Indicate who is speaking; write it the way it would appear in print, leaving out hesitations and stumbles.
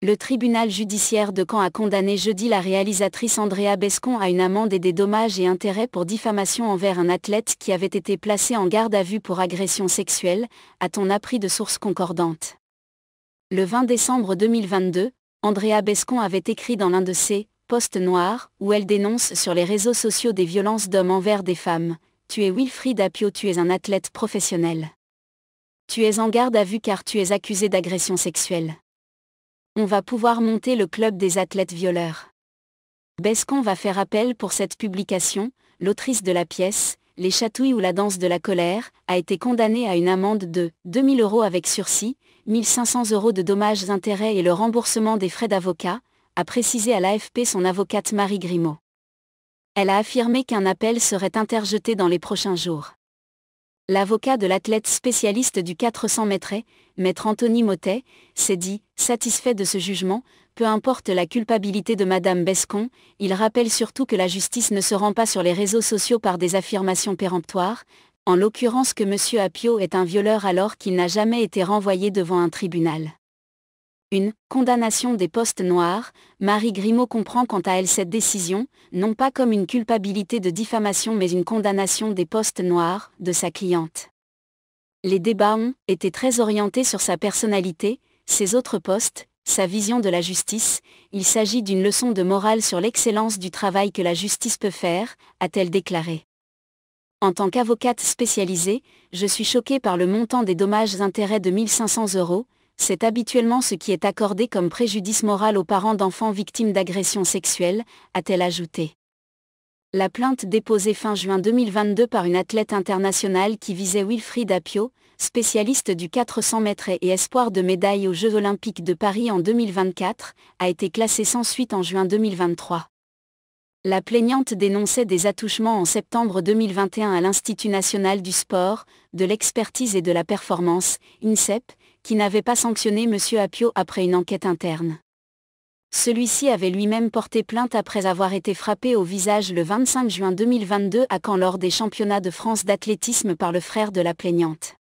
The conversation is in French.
Speaker 1: Le tribunal judiciaire de Caen a condamné jeudi la réalisatrice Andrea Bescon à une amende et des dommages et intérêts pour diffamation envers un athlète qui avait été placé en garde à vue pour agression sexuelle, a-t-on appris de sources concordantes. Le 20 décembre 2022, Andrea Bescon avait écrit dans l'un de ses posts noirs, où elle dénonce sur les réseaux sociaux des violences d'hommes envers des femmes. « Tu es Wilfried Apio, tu es un athlète professionnel. Tu es en garde à vue car tu es accusé d'agression sexuelle. On va pouvoir monter le club des athlètes violeurs. » Bescon va faire appel pour cette publication. L'autrice de la pièce, Les chatouilles ou la danse de la colère, a été condamnée à une amende de 2 000 € avec sursis, 1 500 € de dommages-intérêts et le remboursement des frais d'avocat, a précisé à l'AFP son avocate Marie Grimaud. Elle a affirmé qu'un appel serait interjeté dans les prochains jours. L'avocat de l'athlète spécialiste du 400 mètres, maître Anthony Mottet, s'est dit satisfait de ce jugement, peu importe la culpabilité de Madame Bescon. Il rappelle surtout que la justice ne se rend pas sur les réseaux sociaux par des affirmations péremptoires, en l'occurrence que M. Apio est un violeur alors qu'il n'a jamais été renvoyé devant un tribunal. Une condamnation des postes noirs. Marie Grimaud comprend quant à elle cette décision, non pas comme une culpabilité de diffamation mais une condamnation des postes noirs de sa cliente. Les débats ont été très orientés sur sa personnalité, ses autres postes, sa vision de la justice. Il s'agit d'une leçon de morale sur l'excellence du travail que la justice peut faire, a-t-elle déclaré. En tant qu'avocate spécialisée, je suis choquée par le montant des dommages-intérêts de 1 500 €. C'est habituellement ce qui est accordé comme préjudice moral aux parents d'enfants victimes d'agressions sexuelles, a-t-elle ajouté. La plainte déposée fin juin 2022 par une athlète internationale qui visait Wilfried Apio, spécialiste du 400 mètres et espoir de médaille aux Jeux Olympiques de Paris en 2024, a été classée sans suite en juin 2023. La plaignante dénonçait des attouchements en septembre 2021 à l'Institut national du sport, de l'expertise et de la performance, INSEP, qui n'avait pas sanctionné M. Apio après une enquête interne. Celui-ci avait lui-même porté plainte après avoir été frappé au visage le 25 juin 2022 à Caen lors des championnats de France d'athlétisme par le frère de la plaignante.